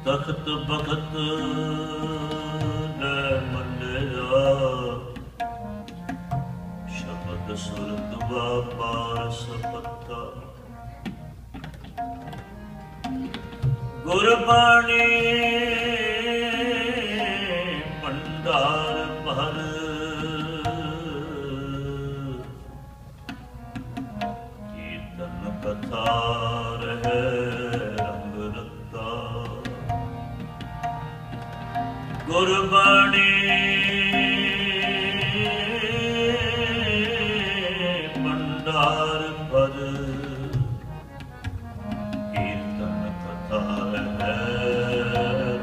ਤਖਤ ਬਖਤ ਲੈ ਮੰਨਿਆ, ਸ਼ਬਦ ਸੁਰਤ ਵਾਪਾਰ ਸਪਤਾ। ਗੁਰਬਾਣੀ ਭੰਡਾਰ ਭਰ, ਕੀਰਤਨ ਕਥਾ ਰਹਿ ਰੰਗ ਰਤਾ। ਗੁਰਬਾਣੀ ਭੰਡਾਰ ਭਰ, ਕੀਰਤਨ ਕਥਾ ਰਹਿ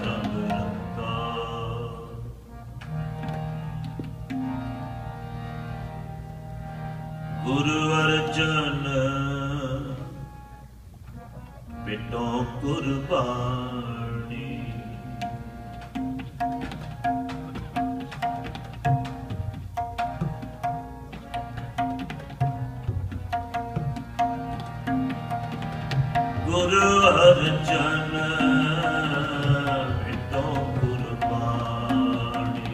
ਰੰਗ ਰਤਾ। ਗੁਰੂ ਅਰਜਨ ਬਿਟੋ ਕੁਰਬਾਨੀ, ਗੁਰੂ ਅਰਜਨ ਬਿਟੋ ਕੁਰਬਾਨੀ।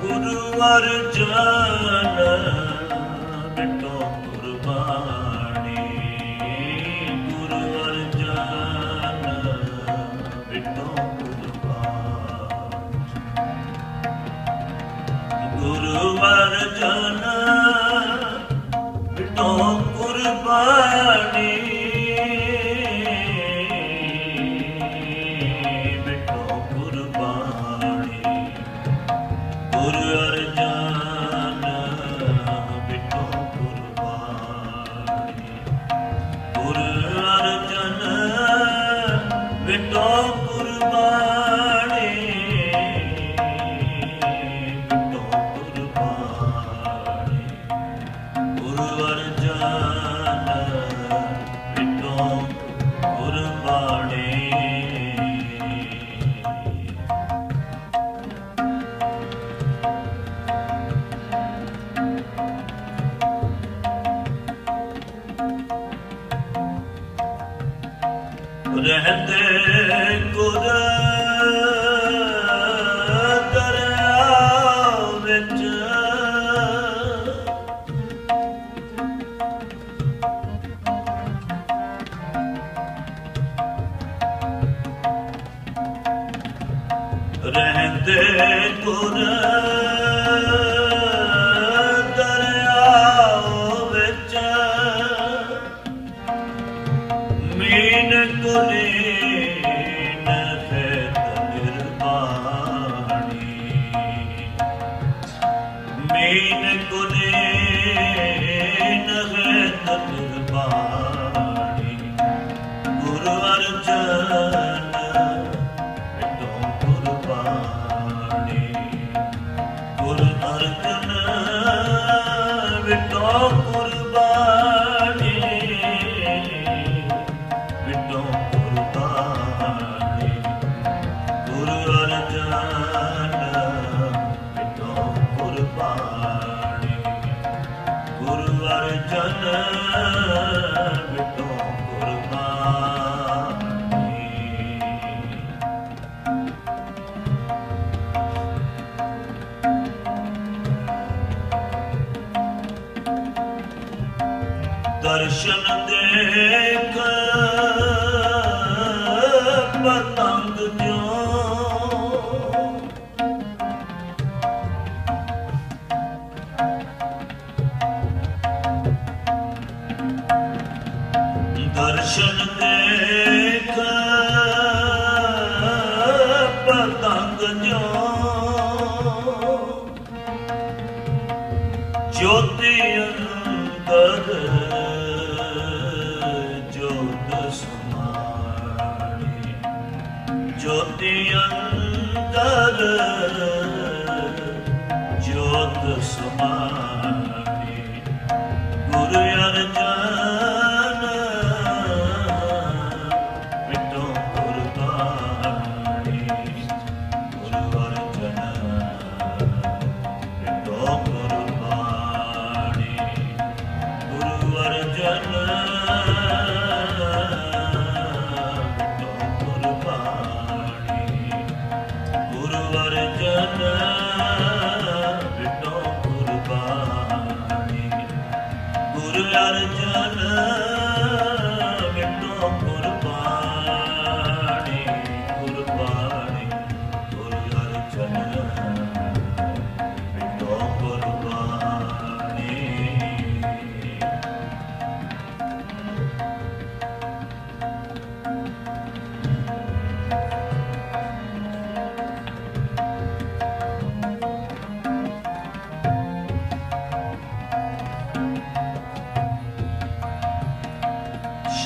ਗੁਰੂ ਅਰਜਨ ਬਿਟੋ ਕੁਰਬਾਨੀ, ਗੁਰੂ ਅਰਜਨ ਬਿਟੋ ਕੁਰਬਾਨੀ। ਗੁਰੂ ਅਰਜਨ ਬਿਟੋ ਕੁਰਬਾਨੀ, ਬਿਟੋ ਕੁਰਬਾਨੀ। ਗੁਰੂ ਅਰਜਨ ਬਿਟੋ ਕੁਰਬਾਨੀ, ਗੁਰੂ ਅਰਜਨ ਬਿਟੋ ਕੁਰਬਾਨੀ, ਬਿਟੋ ਕੁਰਬਾਨੀ। ਗੁਰੂ ਅਰਜਨ ਬਿਟੋ ਕੁਰਬਾਨੀ। ਰਹਿੰਦੇ ਗੁਰ ਦਰਿਆ ਵਿੱਚ, ਰਹਿੰਦੇ ਗੁਰ ਦਰਿਆ ਵਿੱਚ, ਮੀਨ ਕੁਲੀਨ ਖੇਤ ਨਿਰਮਾਣੀ, ਮੀਨ ਕੁਲੀਨ ਖੇਤ ਨਿਰਮਾਣੀ। ਗੁਰੂ ਅਰਜਨ ਬਿਟੋ ਕੁਰਬਾਨੀ, ਗੁਰੂ ਅਰਜਨ ਬਿਟੋ ਕੁਰਬਾਨੀ, ਬਿਟੋ ਕੁਰਬਾਨੀ। ਗੁਰੂ ਅਰਜਨ ਬਿਟੋ ਕੁਰਬਾਨੀ, ਗੁਰੂ ਅਰਜਨ ਬਿਟੋ ਕੁਰਬਾਨੀ। ਦਰਸ਼ਨ ਦੇਖ ਪਤੰਗ ਜਿਉ, ਦਰਸ਼ਨ ਦੇਖ ਪਤੰਗ ਜਿਉ, ਜੋਤੀ ਅੰਦਰ ਜੋਤ ਸਮਾਣੀ, ਜੋਤੀ ਅੰਦਰ ਜੋਤ ਸਮਾਣੀ। ਗੁਰੂ ਅਰਜਨ ਬਿਟੋ ਕੁਰਬਾਨੀ, ਗੁਰੂ ਅਰਜਨ ਬਿਟੋ ਕੁਰਬਾਨੀ।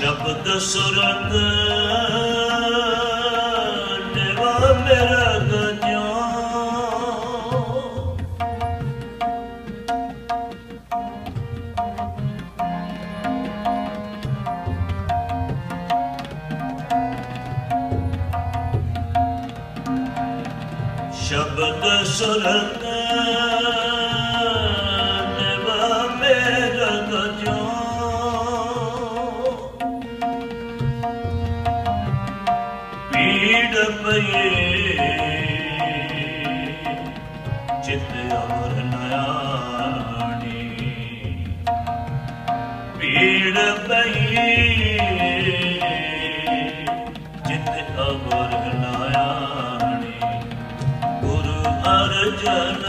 शब्द सुरत लेवा मेरा गजो शब्द सुरत लेवा मेरा गजो पीड़ पये चित अवर नयाणी पीड़ पये चित अवर नयाणी गुरु अर्जन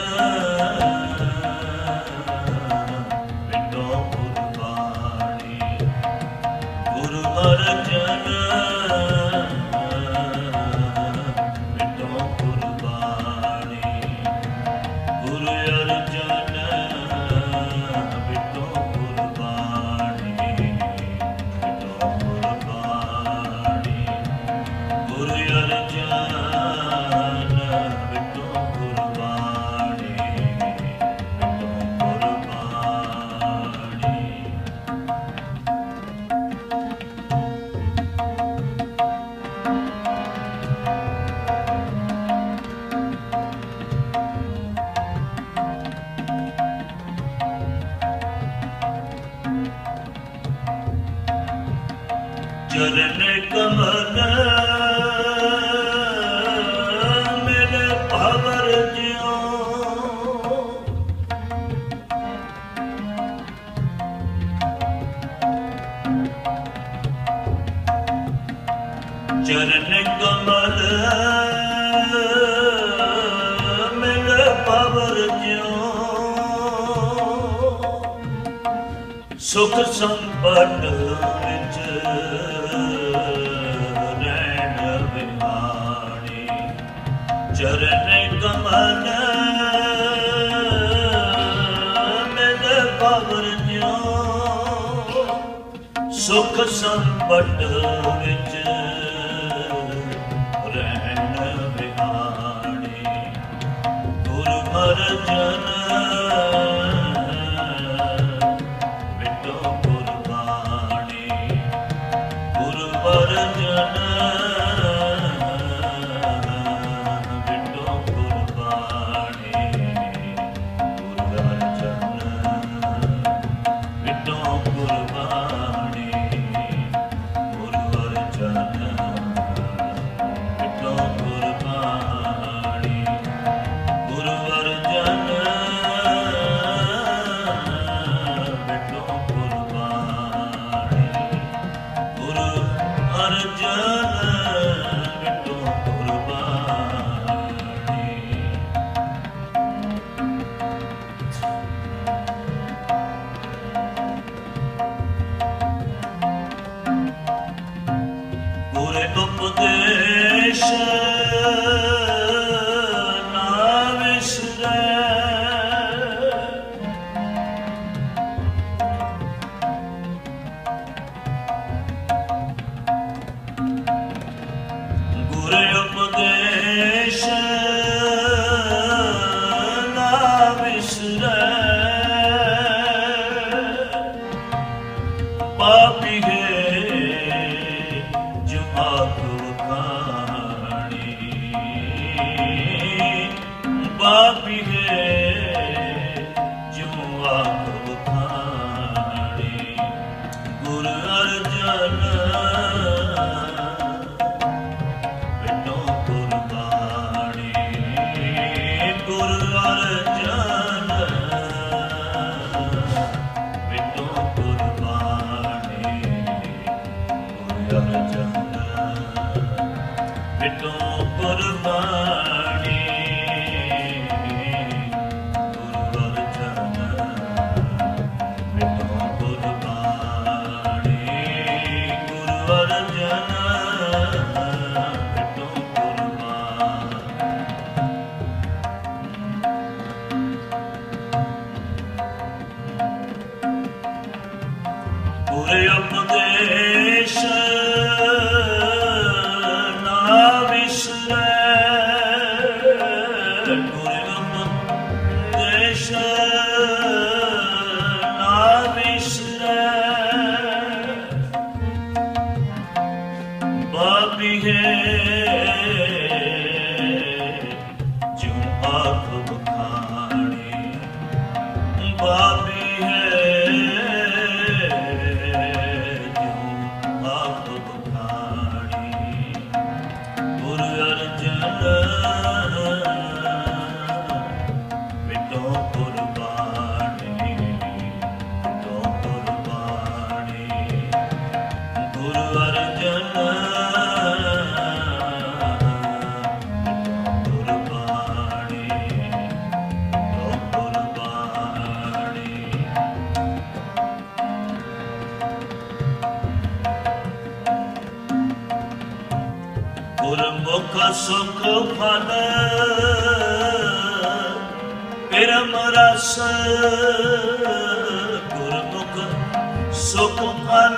पिंडो कुर्बानी गुरु अर्जन चरण कमल मेरे पावर जियो चरण कमल मेरे पावर जियो सुख संपत विच चरण कमल मेरे पावर ज्यो सुख संपत विच रहन बिहारी गुरु अर्जन बिटो कुर्बानी गुरु अर्जन उपदेश ना विसरे गुरु उपदेश ना विसरे पापी है पापी है जो आप खानी गुरु अर्जन बिटो कुर्बानी गुरु अर्जन बिटो कुर्बानी गुरु अर्जन बिटो कुर्बानी ਦੇਸ਼ ਨਾ ਵਿਸਰੈ, ਗੁਰਮੁਖ ਦੇਸ਼ ਨਾ ਵਿਸਰੈ। ਬਾਬੀ ਹੈ ਜਿਉ ਆਖ ਬਖਾਣੀ, ਬਾਬੀ ਹੈ ਜਿਉ ਆਖ ਬਖਾਣੀ। ਗੁਰ ਅਰਜਨ ਵਿਟੋ ਕੁਰਬਾਨੀ, ਵਿਟੋ ਕੁਰਬਾਨੀ। ਗੁਰ ਅਰਜਨ ਗੁਰਮੁਖ ਸੁਖ ਫਲ ਪਰਮ ਰਸ, ਗੁਰਮੁਖ ਸੁਖ ਫਲ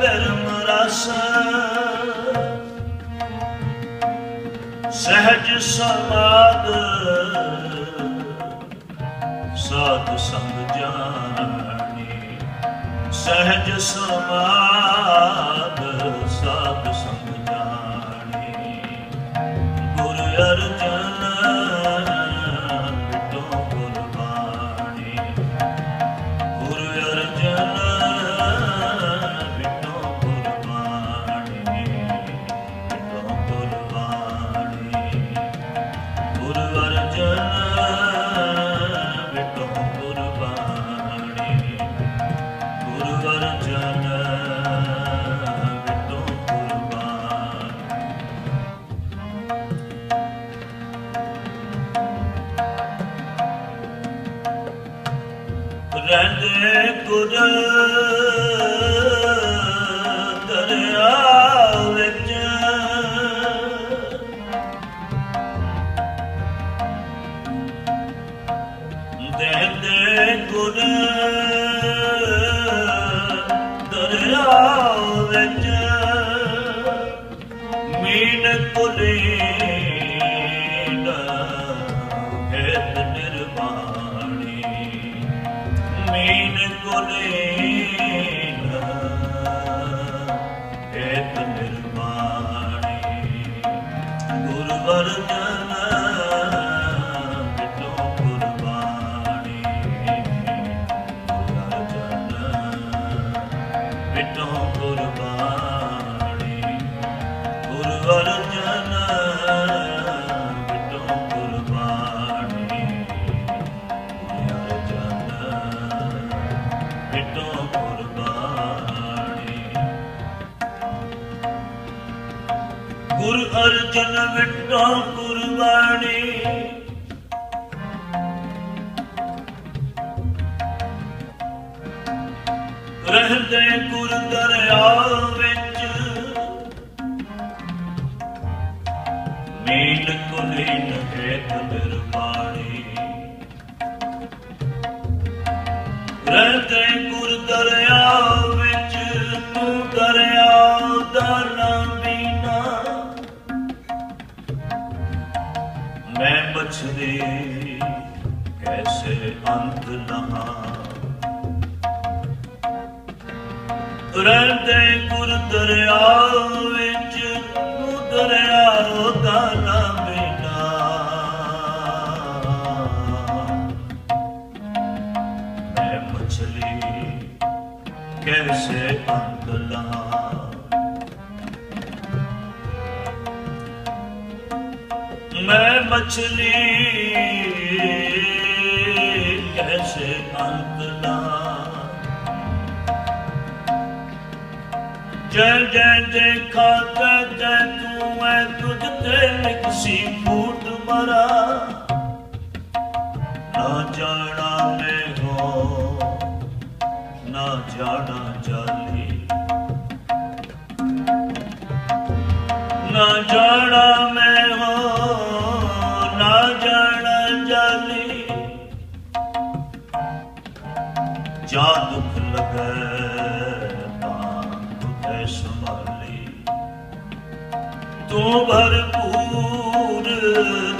ਪਰਮ ਰਸ। ਸਹਿਜ ਸਮਾਧ ਸਾਧ ਸੰਗ ਜਾਣੀ, ਸਹਿਜ ਸਮਾਧ ਸਾਧ ਸੰਗ ਜਾਣੀ। ਗੁਰ ਅਰਜਨ ਵਿਟੋ ਕੁਰਬਾਨੀ, ਗੁਰ ਅਰਜਨ ਵਿਟੋ ਕੁਰਬਾਨੀ, ਵਿਟੋ ਕੁਰਬਾਨੀ। ਗੁਰ ਅਰਜਨ ਵਿਟੋ ਕੁਰਬਾਨੀ, ਗੁਰ ਅਰਜਨ ਵਿਟੋ ਕੁਰਬਾਨੀ। ਰਹਿੰਦੇ ਗੁਰ ਦਰਿਆ ਵਿੱਚ, ਰਹਿੰਦੇ ਗੁਰ ਦਰਿਆ ਵਿੱਚ। ਮੀਨ ਕੁਲੀਨ ਹੇਤ ਨਿਰਵਾਣੀ, ਮੀਨ ਕੁਲੀਨ ਹੇਤ ਨਿਰਵਾਣੀ। ਗੁਰ ਅਰਜਨ ਵਿਟੋ ਕੁਰਬਾਨੀ, ਗੁਰ ਅਰਜਨ ਵਿਟੋ ਕੁਰਬਾਨੀ। ਗੁਰ ਅਰਜਨ ਵਿਟੋ ਕੁਰਬਾਨੀ, ਗੁਰ ਅਰਜਨ ਵਿਟੋ ਕੁਰਬਾਨੀ। ਗੁਰ ਅਰਜਨ ਵਿਟੋ ਕੁਰਬਾਨੀ। ਰਹਿੰਦੇ ਗੁਰ ਦਰਿਆ ਵਿੱਚ, ਮੀਨ ਕੁਲੀਨ ਹੇਤ ਨਿਰਵਾਣੀ। ਰਹਿੰਦੇ ਗੁਰ ਦਰਿਆ ਵਿੱਚ, ਤੂੰ ਦਰਿਆ ਦਾ ਨਾ ਬੀਨਾ। ਮੈਂ ਮਛਲੀ ਕੈਸੇ ਅੰਤ ਲਹਾ, ਰਹਿੰਦੇ ਗੁਰ ਦਰਿਆ ਵਿੱਚ, ਤੂੰ ਦਰਿਆ ਦਾ ਨਾ ਬੀਨਾ। ਮੈਂ ਮਛਲੀ ਕੈਸੇ ਅੰਤ ਲਹਾ। मैं मछली कैसे अंत ला। जय जय देखा जय तू है, तुझ ते निकसी फूट मरा। ना जाना मैं हो ना जाना जाली, ना जाना मैं हो ना जाना जाली। जा दुख लगे भरपूर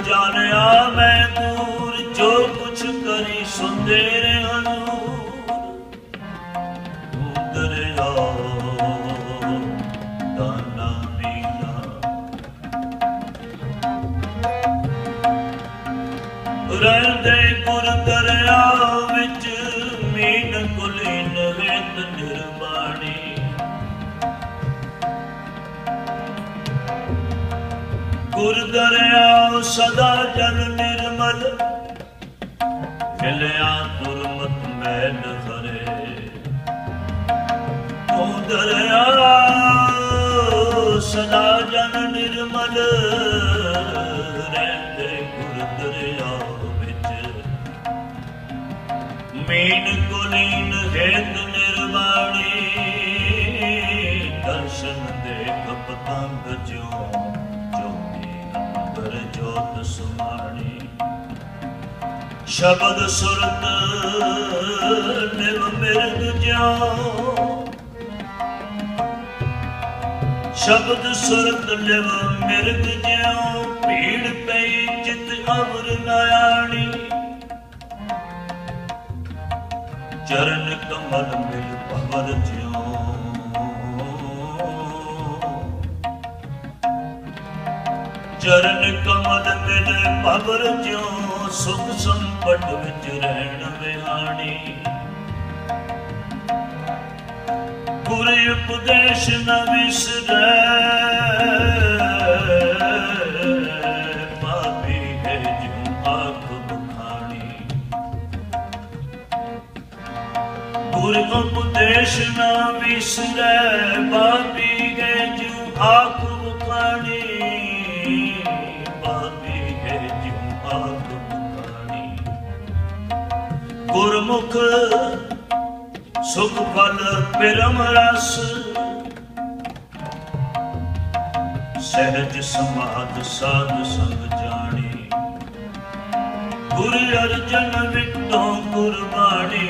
जानिया मैं दूर जो कुछ करी सुनते रे हजूर दरिया दाना मीना रहंदे गुर दरिया विच मीन कुलीन वेत निर्वाणी गुर दरिया सदा जल निर्मल मिलया दुर्मत मैल हरे तू दरिया सदा जल निर्मल रहंदे गुर दरिया विच मीन कुलीन हेत निर्वाणी दर्शन देख पतंग ज्यों जोत सुमाणी शब्द सुरत निव मिर्ग ज्यों शब्द सुरत निव मिर्ग ज्यों भीड़ पई चित अवर नयाणी चरण कमल मिल भवर ज्यों चरण कमल मिल भवर ज्यों सुख संपट विच रहन विहाणी गुर उपदेश न विसरै पापी है ज्यों आँख बुखाणी गुर उपदेश न विसरै पापी है ज्यों आँख बुखाणी गुरमुख सुख फल पिरम रस सहज समाध साध संग जानी गुरु अर्जन विटो गुरबाणी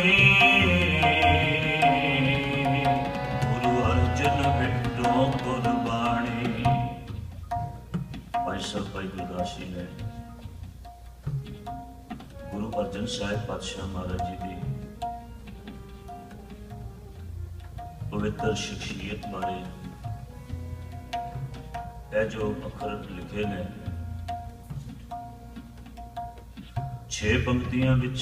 गुरु अर्जन विटो गुरबाणी। भाई साहब भाई गुरदास जी ने गुरु अर्जन साहिब पातशाह महाराज जी की पवित्र शख्सियत बारे जो अखर लिखे ने 6 पंक्तियां विच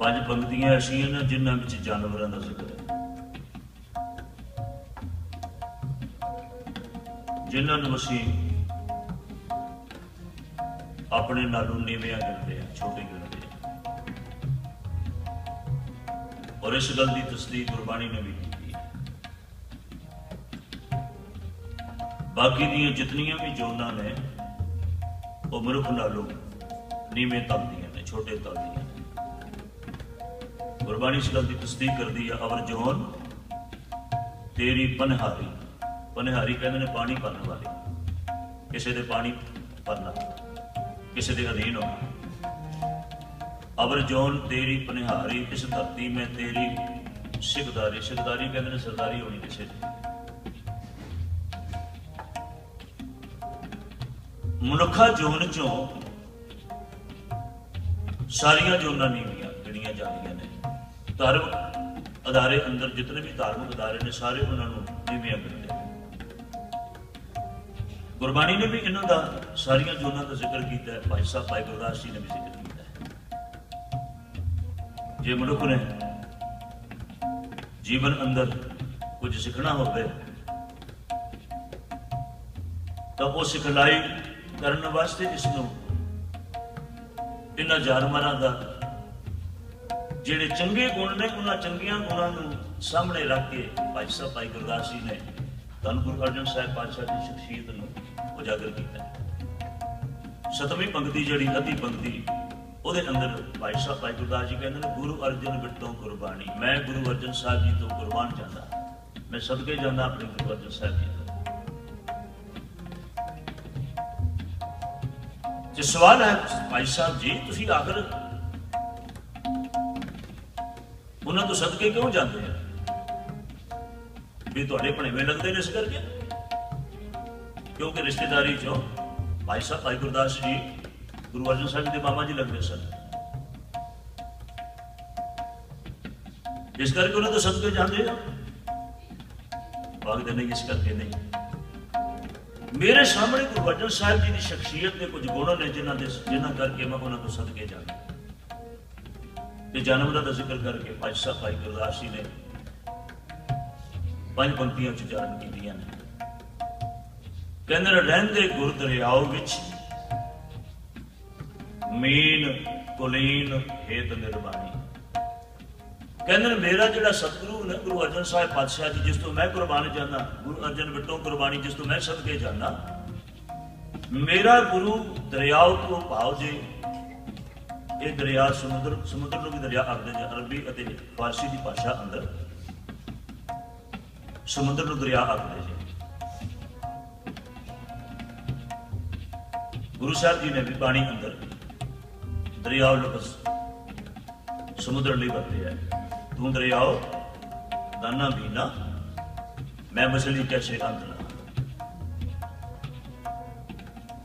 5 पंक्तियां ऐसियां ने जिन्हां विच जानवरां दा जिक्र है जिन्हां नूं असीं अपने नालों नीवियां गिनते हैं छोटे गिनते हैं और इस गल की तस्दीक गुरबाणी ने भी की है। बाकी दियां जितनियां भी जोना ने वो मनुख नालों नीवें तल दियां ने छोटे तल दियां ने। गुरबाणी इस गल की तस्दीक करती है अवर जोन तेरी पनहारी पनहारी कहते हैं पानी भरने वाली किसी दे पानी भरना किसी के अधीन हो अवर जोन तेरी पनिहारी इस धरती में तेरी सिकदारी सिकदारी कहते हैं सरदारी होनी किसी मनुखा जोन चों सारिया जोना नीवियां गिणियां जानियां ने धार्मिक अदारे अंदर जितने भी धार्मिक अदारे ने सारे उन्होंने नीवियां गिनते गुरबाणी ने भी इन्हों का सारिया जोना का जिक्र किया है। भाई साहब भाई गुरदास जी ने भी जिक्र किया है। जे मनुख ने जीवन अंदर कुछ सीखना हो तो वो सिखलाई करने वास्ते इसनों इन्हां जानवरां दा जिहड़े चंगे गुण ने उन्हां चंगियां गुणां नूं सामने रख के भाई साहब भाई गुरदास जी ने धन गुरु अर्जन साहिब पातशाह की शख्सियत नूं उजागर किया। 7वीं पंक्ति जिहड़ी अधी पंक्ति ਉਹਦੇ अंदर भाई साहब भाई गुरदास जी कहते हैं गुरु अर्जन विटों कुर्बानी मैं गुरु अर्जन साहब जी तो कुर्बान जाना मैं सदके जाना अपने गुरु अर्जन साहब जी तो। सवाल है भाई साहब जी तुसी आखिर उन्होंने तो सदके क्यों जाते हैं भी तुहाडे भणेवें लगदे ने इस करके, क्योंकि रिश्तेदारी चो भाई साहब भाई गुरदास जी गुरु अर्जन साहब जी के मामा जी लगते सन, इस करके उन्हें तो सदके जाते हो, भागते नहीं इस करके नहीं। मेरे सामने गुरु अर्जन साहब जी की शख्सियत के कुछ गुण ने जिन्हां करके मैं उन्होंने तो सदके जाना। जन्म का जिक्र करके भाई साहब भाई गुरदास जी ने 5 पंक्तियां उच्चारण की, कहते रहंदे गुर दरियाओ विच मीन कुलीन हेत निर्वाणी। कहते मेरा जिहड़ा सतगुरु ने गुरु अर्जन साहब पातशाह जी जिस तो मैं कुर्बान जाना, गुरु अर्जन विटों कुर्बानी जिस तो मैं सदके जाना, मेरा गुरु दरियाओ तो भाव जे ये दरिया समुद्र को भी दरिया आखदे ने, अरबी अते फारसी की भाषा अंदर समुद्र को दरिया आखदे जी। गुरु साहब जी ने भी बाणी अंदर दरियाओ लफ्ज समुद्र लिए बरते है, तू दरियाओ दाना बीना मैं मछली कैसे अंत ला।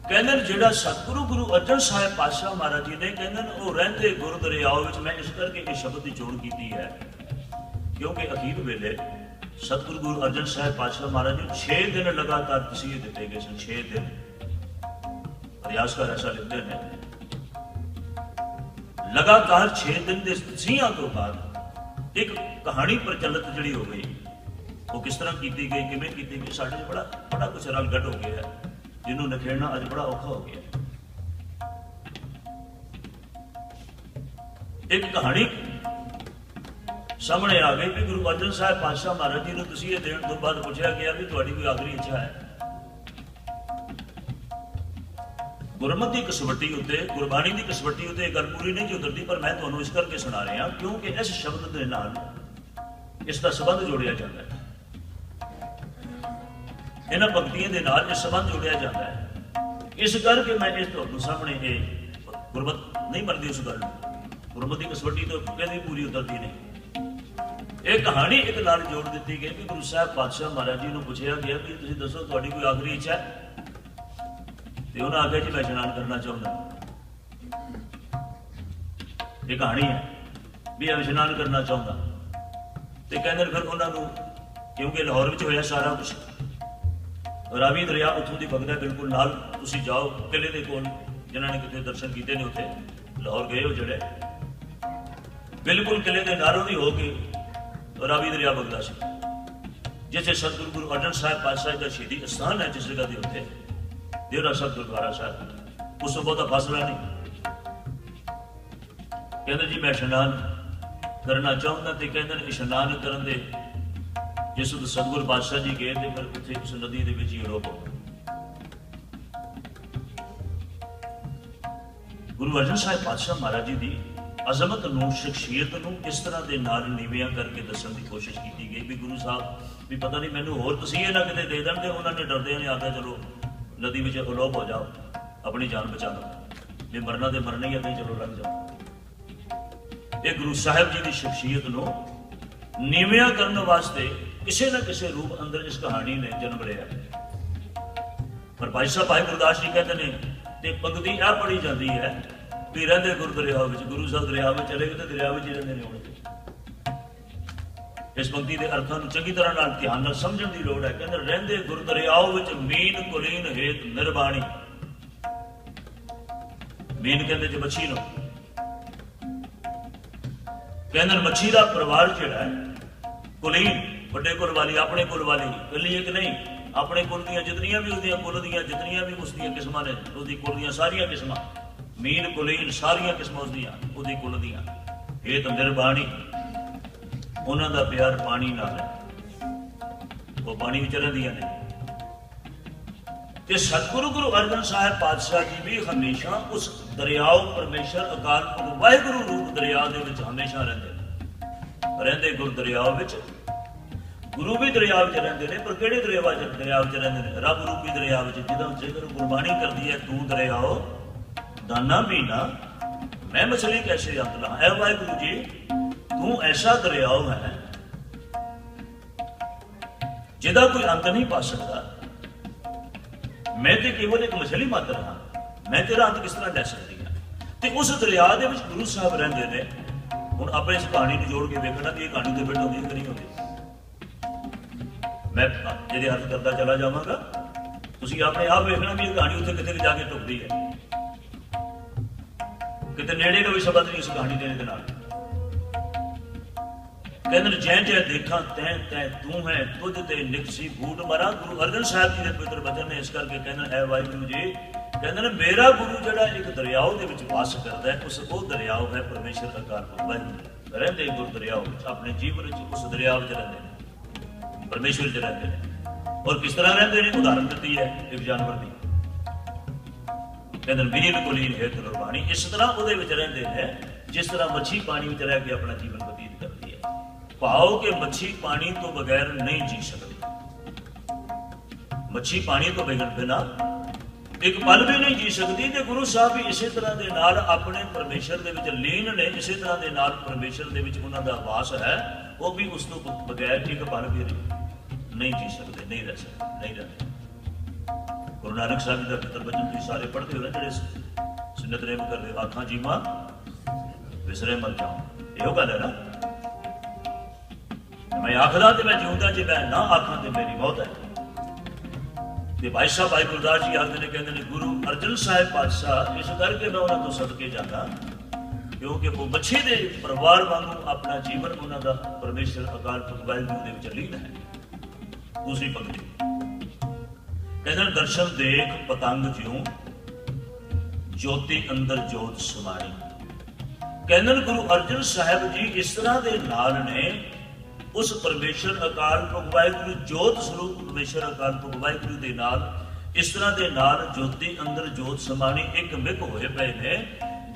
कहते जिहड़ा सतगुरु गुरु अर्जन साहब पातशाह महाराज जी ने कहते वो रहंदे गुर दरियाओ विच, मैं इस करके इस शब्द की चोण की है क्योंकि अखीर वेले सतगुरु गुरु अर्जन साहब पातशाह महाराज जी 6 दिन लगातार तसीहे दिते गए सन। 6 दिन रियाजकार ऐसा लिखते हैं, लगातार 6 दिन के तसीहियां तो बाद एक कहानी प्रचलित जी हो गई, वो किस तरह की गई, किमें की गई, साढ़े बड़ा कुछ रलगट हो गया है जिन्होंने नखेड़ना अज बड़ा औखा हो गया। एक कहानी सामने आ गई कि गुरु अर्जन साहब पातशाह महाराज जी ने तसीहे देने तो बाद पूछा गया भी तुहाडी कोई आखिरी इच्छा है। गुरमत की कसवटी उत्ते, गुरबाणी की कसवटी उत्ते गल पूरी नहीं जो उतरती, पर मैं तुहानू इस करके सुना रहा क्योंकि इस शब्द के नाल इसका संबंध जोड़िया जाता है, इन्हां पंक्तियों के नाल इस संबंध जोड़िया जाता है। इस करके मैं इस तुहानू सामने ये गुरमत नहीं बनती, उस गल गुरमत की कसवटी तो कभी पूरी उतरती नहीं। एक कहानी एक नाल जोड़ दी गई कि गुरु साहब पातशाह महाराज जी को पूछा गया कि तुसीं दसो तुहाडी कोई आखिरी इच्छा है, तो उन्होंने आख्या जी मैं इशनान करना चाहता। ये कहानी है भी मैं इशनान करना चाहता। तो कहते फिर उन्होंने क्योंकि लाहौर में होया सारा कुछ, रावी दरिया उतों की बगदा बिल्कुल नाल, तुसीं जाओ किले के कोल, जिन्होंने कितने दर्शन किए ने उत्थे लाहौर गए हो जड़े बिल्कुल किले के नालों ही हो के रावी दरिया बगदा सी, जिसे सतगुरु गुरु अर्जन साहब पातशाह का शहीदी स्थान है जिस जगह के उत्ते देवरा साहब गुरुद्वारा साहब, उसमें बहुता फासला नहीं। कहते जी मैं इशनान करना चाहता, तो कहते इशनान करन दे जिस सतगुरु पातशाह जी गए थे फिर उत्थे उस नदी के विच ही अड़ोप हो। गुरु अर्जन साहब पातशाह महाराज जी की अजमत नूं, शख्सियत नूं इस तरह के नाल नीवियां करके दसन की कोशिश की गई भी गुरु साहब भी पता नहीं मैनू होर तसीहे ना किते दे देण, उन्होंने डरदे ने आख्या चलो नदी में अलोप हो जाओ, अपनी जान बचा लो, भी मरना तो मरना ही है, चलो लग जाओ। ये गुरु साहब जी की शख्सियत नूं नीवियां करने वास्ते किसी न किसी रूप अंदर इस कहानी ने जन्म लिया। पर भाई साहब भाई गुरदास जी कहते हैं ते पंक्ति आ पढ़ी जाती है भी रहंदे गुरु दरिया विच, गुरु साहब दरिया में चले गए तो दरिया में ही रहंदे ने। इस पंक्ति के अर्थों को चंगी तरह नाल ध्यान नाल समझण की लोड़ है। कहते रहंदे गुर दरियाओ विच मीन कुलीन हेत निर्वाणी। मीन कहते जी मच्छी नो, कहते मच्छी का परिवार जिहड़ा है कुलीन बड़े कुल वाली, अपने कुल वाली कली एक नहीं, अपने कुल दियां जितनियां भी उसदियां कुल दियां जितनियां भी उसदियां किस्मां ने, उसदी कुल दियां सारियां किस्मां, मीन कुलीन सारियां किस्मां उसदियां उसदी कुल दियां हेत निर्वाणी। उन्हों का प्यार पानी नाल है, वो पानी विच रहिंदियां ने। ते सतगुरु गुरु अर्जन साहब पातशाह जी भी हमेशा उस दरियाओ परमेश्वर अकाल पुरख वाहिगुरु रूप दरिया दे विच हमेशा रहंदे गुरु दरियाओ विच, गुरु भी दरिया विच रहंदे ने। पर किहड़े दरिया विच रहंदे ने? रब रूपी दरिया विच, जिहदा जिक्र गुरबाणी करदी है तू दरियाओ दाना पीना मैं मछली कैसे अंत ला। ऐ वाहिगुरु जी तू ऐसा दरियाओ है जिहदा कोई अंत नहीं पा सकता। मैं तो केवल एक मछली मात्र हाँ, मैं तेरा अंत किस तरह लै सकती हाँ। तो उस दरिया के गुरु साहब रहिंदे ने। हुण अपने इस कहानी को जोड़ के वेखना कि कहानी तो फिट होती कि नहीं होती। मैं जिहदे अर्थ करता चला जावांगा, तुसीं अपने आप वेखना भी कहानी उत्थे किते जाके टुकदी है। किते नेड़े का भी शब्द नहीं इस कहानी के नाल। कहते जै जै देखा तै तै तू है, तुझ ते निकसी बूट मरा। गुरु अर्जन साहब जी के पवित्र वचन ने इस करके कहते है वाहिगुरु जी, कहते मेरा गुरु जिहड़ा एक दरियाओ दे विच वास करता है, उस वो दरियाओ है परमेश्वर अकाल पुरख वाहिगुरु। रहिंदे गुरु दरियाओ अपने जीवन उस दरिया विच रहिंदे ने, परमेश्वर च रहिंदे ने। और किस तरह रहिंदे ने, उदाहरण दी है एक जानवर की। कहते वीर कुलीन है कुर्बानी, इस तरह वो रहिंदे ने जिस तरह मच्छी पानी में रह के अपना जीवन बतीत करती है। भाव के मच्छी पानी तो बगैर नहीं जी सकती। मच्छी पानी तो बिना एक पल भी नहीं जी सकती। ते गुरु साहब भी इसी तरह के नाल अपने परमेश्वर दे विच लीन ने, इसी तरह के नाल परमेश्वर दे विच उन्हां दा वास है। वो भी उस तो बगैर एक पल भी नहीं जी सकते, नहीं रह सकते, नहीं रहते। गुरु नानक साहब जी का पवित्र वचन तुसीं सारे पढ़ते हो ना, जिहड़े सुन्नत नेम करदे, आखां जीवां विसरे मर जाऊं, इहो गल है ना। मैं आखदा ते मैं जिउंदा, जे मैं ना आखां ते मेरी मौत है। ते भाई साहब भाई गुरदास जी आखदे ने, कहंदे ने गुरु अर्जन साहिब पातशाह इस करके मैं उन्हां तो सदके जांदा, क्योंकि वो मच्छी दे परिवार वांगू अपना जीवन उन्हां दा परमेश्वर अकाल पुरख वाहिगुरू दे विच लीन है। दूसरी पंक्ति कहते दर्शन देख पतंग ज्यों, ज्योति अंदर जोत समाई। कहते गुरु अर्जन साहब जी इस तरह के नाल ने उस परमेश्वर अकाल पुरख वाहिगुरू जोत स्वरूप परमेश्वर अकाल पुरख वाहिगुरू दे नाल इस तरह के नाल ज्योति अंदर जोत समानी एक मिक होए पे ने।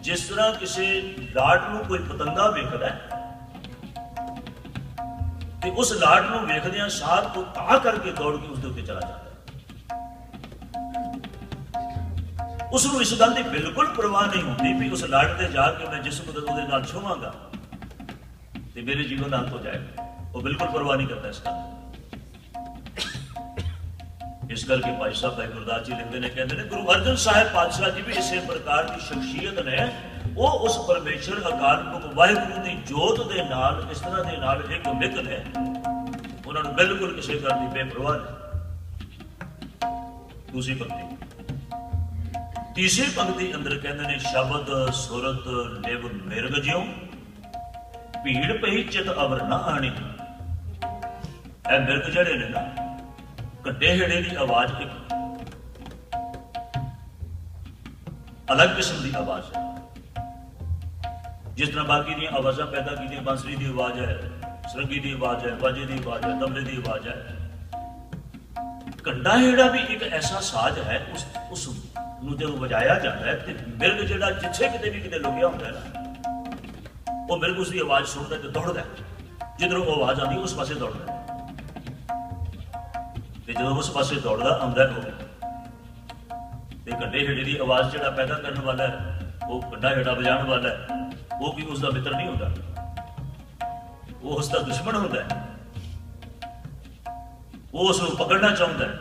जिस तरह किसी लाट नूं कोई पतंगा वेखदा है ते उस लाट नूं वेखदियां सार तो ता करके दौड़ के उसके उत्ते चला जाता है। उसनूं इस गल की बिल्कुल परवाह नहीं होती भी उस लाट ते जाके मैं जिस वक्त उहदे नाल छुवांगा ते मेरे जीवन अंत हो जाएगा। वो बिल्कुल परवाह नहीं करता इस गल। इस करके भाई साहब भाई गुरदास जी लिखते हैं, कहते हैं गुरु अर्जन साहिब पातशाह जी भी इस प्रकार की शख्सियत ने, वो उस परमेश्वर अकाल पुरख वाहिगुरू की जोत के नाल इस तरह के नाल एक मिक ने, उन्होंने बिल्कुल किसी गल की बेपरवाह नहीं। दूसरी पंक्ति तीसरी पंक्ति अंदर कहते हैं शब्द सुरत लिव मिर्ग ज्यों, भीड़ पई चित अवर ना आनी। ए मिर्ग जड़े ने ना, कड्डे हेड़े की आवाज एक अलग किस्म की आवाज है। जिस तरह बाकी दी आवाजा पैदा की, बांसुरी की आवाज है, सरंगी की आवाज है, बाजे की आवाज है, तबले की आवाज है। कंडा हेड़ा भी एक ऐसा साज है, उस जब बजाया जाता है तो मिर्ग जिहड़ा जिथे किते भी किते लुकिया होता है ना, वो मिर्ग उसकी आवाज सुनता है तो दौड़ता है। जिधरों वो आवाज आती उस पासे दौड़ता है। जो उस पासे दौड़ता आंदा है कंडे हेड़े की आवाज जिहड़ा पैदा करने वाला है, वो कंडा हेड़ा बजाने वाला है, वो भी उसका मित्र नहीं होता, वो उसका दुश्मन होता है। वो उसको पकड़ना चाहता है,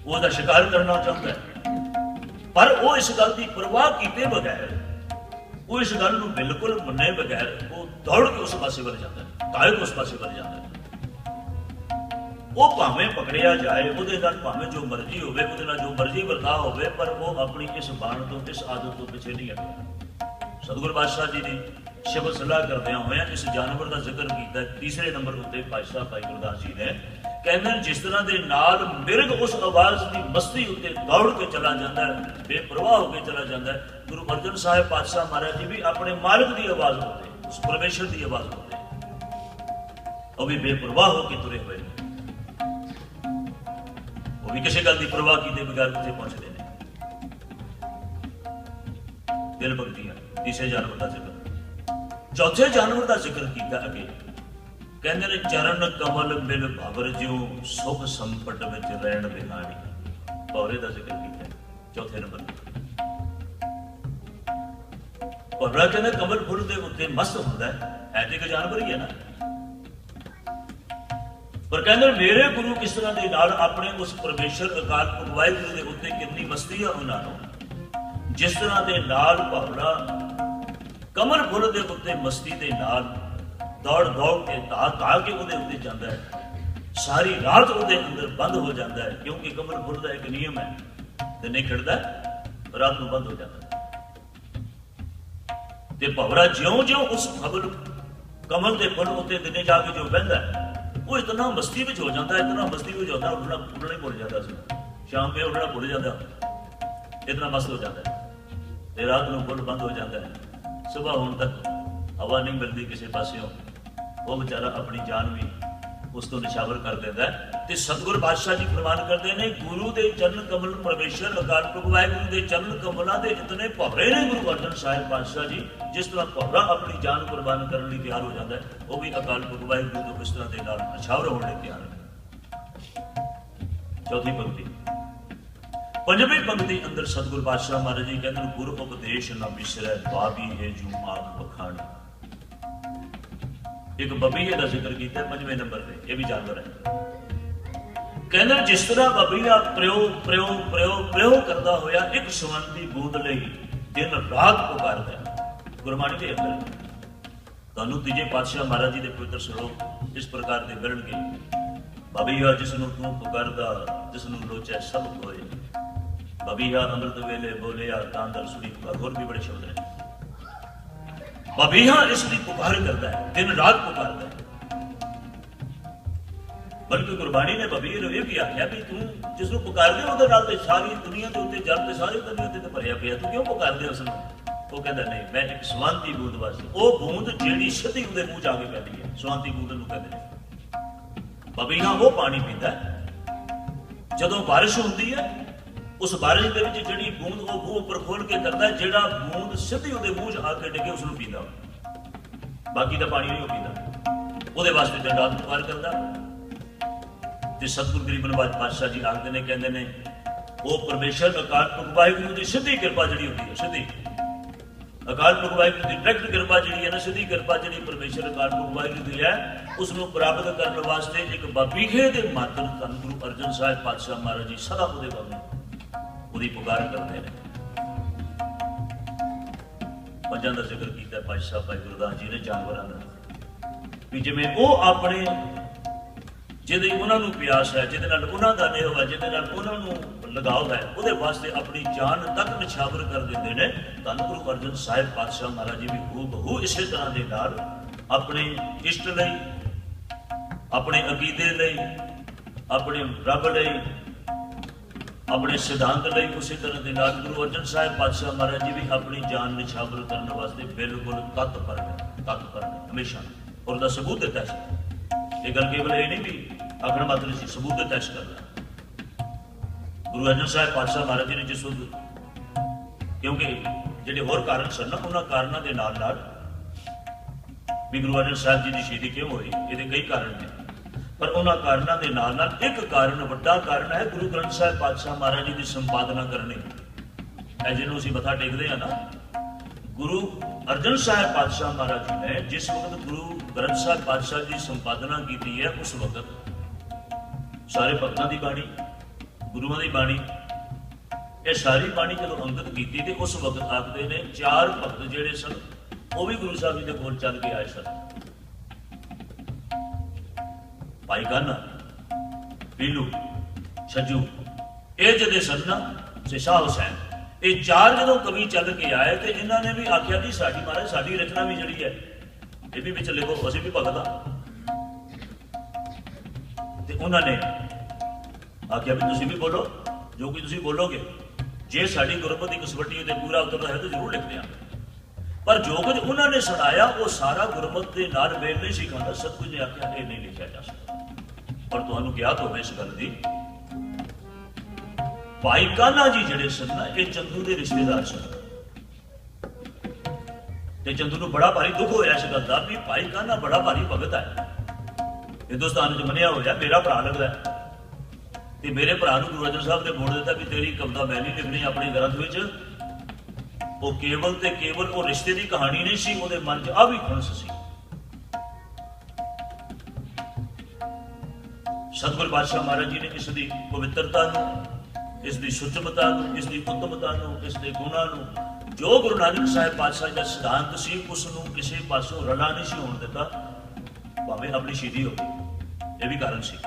वो उसका शिकार करना चाहता है, पर वो इस गल की परवाह किए बगैर, वो इस गल को बिल्कुल मन्ने बगैर वो दौड़ के उस पासे बढ़ जाता है, ताए उस पासे बढ़ जाता है। वो भावें पकड़िया जाए, ਉਹਦੇ ਨਾਲ ਭਾਵੇਂ जो मर्जी होवे, ਉਹਦੇ ਨਾਲ जो मर्जी बर्ताव होवे, पर वो अपनी इस बाण तो इस आदत तो पिछे नहीं हटता। सतगुरु पातशाह जी ने शब्द सलाह करदे होए इस जानवर का जिक्र किया। तीसरे नंबर उत्ते पातशाह भाई गुरदास जी ने कहते जिस तरह के नाल मिर्ग उस आवाज की मस्ती उत्ते दौड़ के चला जाता है, बेपरवाह होकर चला जाता है, गुरु अर्जन साहिब पातशाह महाराज जी भी अपने मालिक की आवाज होते, उस परमेश्वर की आवाज होते, वो भी बेपरवाह होकर तुरे हुए, वो भी किसी गल की परवाह किए बगैर कितने पहुंचते हैं। दिल भगतियां तीसरे जानवर का जिक्र, चौथे जानवर का जिक्र किया अगे कहते ने चरण कमल मिल भवर ज्यों, सुख संपट में रहन बिहानी। भौरे का जिक्र किया चौथे नंबर। भौरा कहते कमल फुल के उत्ते मस्त होता है तो एक जानवर ही है ना। पर कहते मेरे गुरु किस तरह के नाल अपने उस परमेश्वर अकाल पुरख वाहिगुरू के उत्ते कितनी मस्ती है उन्होंने, जिस तरह के नाल भवरा कमल फुल के उत्ते मस्ती के नाल दौड़ दौड़ के धा के उहदे उत्ते जांदा है, सारी रात उहदे अंदर बंद हो जाता है, क्योंकि कमल फुल का एक नियम है, दिन नहीं खिड़दा रात को बंद हो जाता है। ते भवरा ज्यों ज्यों उस कमल के फुल उत्ते दिने जाके जो बहता है वो इतना मस्ती में हो जाता है, इतना मस्ती में होता है, उठना ही भुल जाता है, शाम पे उठना भुल जाता, इतना मस्त हो जाता है। रात को फुल बंद हो जाता है, सुबह होने तक हवा नहीं मिलती किसी पासियों, वो बेचारा अपनी जान भी उस तो निछावर कर देता है। ते सतगुर पातशाह जी फरमान करते हैं, गुरु के चरण कमल परमेश्वर अकाल पुरख वाहिगुरू के चरण कमलों के इतने भवरे ने गुरु अर्जन साहिब पातशाह जी, जिस तरह भवरा अपनी जान कुर्बान करने लिए तैयार हो जाता है, वो भी अकाल पुरख वाहिगुरू को किस तरह के नाल निछावर होने तैयार है। चौथी पंक्ति, पंजवीं पंक्ति अंदर सतगुर पातशाह महाराज जी कहते हैं, गुरु उपदेश न बिसरै बाबी है जू आख बखानी। एक बबीहे का जिक्र किया 5वें नंबर पे, यह भी जानवर है। कहना जिस तरह बबीहा प्रयोग प्रयोग प्रयोग प्रयोग करता होया एक सवन की बूंद लई दिन रात पुकारदा है। गुरबाणी के अंदर तुहानू तीजे पातशाह महाराज जी के पवित्र श्लोक इस प्रकार के मिलणगे, बबीहा जिसनू तू पुकारदा जिसनू लोचै सब होए, बबीहा अमृत वेले बोलिया तांदर सुनी पुकार। होर भी बड़े शब्द हैं। बबीहा इसलिए पुकार करता है, दिन रात पुकारता है। बल्कि गुरबाणी ने बबीहे नूं यह भी आख्या भी तू जिसनू पुकारदे उहदे नाल ते सारी दुनिया के उत्ते जल ते सारी दुनिया ते भरिया पिया, तू क्यों पुकारदे उसनूं? वो कहता नहीं, मैं एक स्वांति बूंद वास्ते, वो बूंद जिहड़ी सीधी उहदे मूंह च आके पैंदी है, स्वांति बूंद नूं कहते हैं। बबीहा वो पानी पींदा है जदों बारिश होंदी है, उस बारिश के विच जिहड़ी बूंद वो मूंह उपर खोल के करता है, जिहड़ा बूंद सीधी उहदे मूंह च आके डिगे उसनूं पींदा, बाकी दा पानी नहीं वो पींदा, उहदे वास्ते दिन रात पुकार करदा। ते सतगुर गरीब नवाज पातशाह जी आखदे ने, कहंदे ने वो परमेश्वर अकाल पुरख वाहिगुरू दी सीधी कृपा जिहड़ी हुंदी है, सीधी अकाल पुरख वाहिगुरू दी डायरेक्ट कृपा जिहड़ी है ना, सीधी कृपा जिहड़ी परमेश्वर अकाल पुरख वाहिगुरू दी है, उसनूं प्राप्त करने वास्ते एक बबीहे दे माध्यम धन गुरु अर्जन साहिब पातशाह महाराज जी सदा उहदे बारे उहदी पुकार करते हैं। पंजां दा जिक्र कीता पातशाह भाई गुरदास जी ने जानवरां दा भी, जिवें वो अपने जिहदे उन्होंने प्यास है, जिहदे नाल उन्हां दा नेह है, जिहदे नाल उन्होंने लगाव है, उहदे वास्ते अपनी जान तक निछावर कर देंदे ने। धन गुरु अर्जन साहिब पातशाह महाराज जी भी हूबहू इसे तरह के नाल अपने इष्ट लई, अपने अकीदे लई, अपने रब लई, अपने सिद्धांत लई, उसी तरह के नाल गुरु अर्जन साहिब पातशाह महाराज जी भी अपनी जान निछावर करने वास्ते बिल्कुल तत्पर है हमेशा, और उसका सबूत दिता है। ये गल केवल ये नहीं भी आखिर मात्र से सबूत तैश करना। गुरु अर्जन साहिब पातशाह महाराज जी ने जिस क्योंकि जिहड़े होर कारण सन उन्हां कारणों के नाल नाल भी गुरु अर्जन साहिब जी की शहीदी क्यों हुई, ये कई कारण ने, पर उन्हां कारणों के नाल नाल एक कारण वड्डा कारण है गुरु ग्रंथ साहिब पातशाह महाराज जी की संपादना करनी। जिन्होंने असीं मत्था टेकदे हां ना, गुरु अर्जन साहिब पातशाह महाराज जी ने जिस वक्त गुरु ग्रंथ साहिब पातशाह जी संपादना की है, उस वक्त सारे भक्तों की बाणी, गुरुओं की बाणी, ये सारी बाणी जो अंकित की थी, उस वक्त आखते ने 4 भक्त जिहड़े सन वो भी गुरु साहब जी के कोल चल के आए सन। भाई गाना, पीलू, छज्जू, ये जिहड़े सन ना ते शाह हुसैन, ये 4 जो कवि चल के आए तो इन्होंने भी आख्या जी साडी महाराज साडी रचना भी जिहड़ी है ये भी विच लिखो, असीं भी भगत हां। ते उन्होंने आख्या भी तुसीं भी बोलो जो कि तुसीं बोलोगे, जे साडी गुरमत की कसवटी ते पूरा उतरदा है तो जरूर लिखते हैं, पर जो कुछ उन्होंने सुनाया वो सारा गुरमत के नाल मेल नहीं सी खांदा। सतगुर ने आख्या ये नहीं लिखा जा सकता। पर तुहानूं ज्ञात होवे इस गल दी, भाई कान्हा जी जिहड़े सन ना ये चंदू के रिश्तेदार सन, ते चंदू नूं बड़ा भारी दुख होया इस गल दा भी भाई कान्हा बड़ा भारी भगत है, हिंदुस्तान च मनिया होया, मेरा भरा लगदा है, ते मेरे भरा नूं गुरु अर्जन साहब ने बोल दिता भी तेरी कविता मैं नहीं लिखनी अपने ग्रंथ विच। वो केवल ते केवल वो रिश्ते की कहानी नहीं सी, उहदे मन च आ भी खुंस सी। सतगुरु पातशाह महाराज जी ने इसकी पवित्रता, इसकी सुचमता, इसकी उत्तमता, इसके गुणों, जो गुरु नानक साहिब पातशाह का सिद्धांत सी उसनों किसी पासों रला नहीं सी होने देता, भावें अपनी शहीदी हो गई। यह भी कारण सी।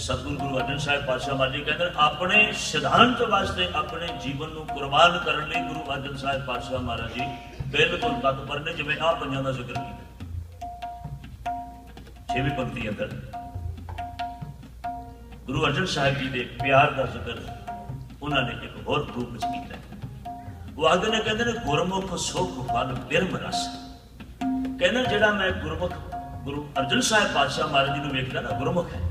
सतगुरु गुरु अर्जन साहिब पातशाह महाराज जी कहते हैं अपने सिद्धांत वास्ते अपने जीवन को कुर्बान करने लिए गुरु अर्जन साहिब पातशाह महाराज जी बिल्कुल तत्पर ने। जिवें आ पंजां दा जिक्र किया 6वीं पंक्ति अंदर गुरु अर्जन साहिब जी के प्यार का जिक्र उन्होंने एक होर रूप में किया। वो आगे ने कहते हैं गुरमुख सुख फल बिरम रस। कहना जिहड़ा मैं गुरमुख गुरु अर्जन साहिब पातशाह महाराज जी को वेखदा ना, गुरमुख है,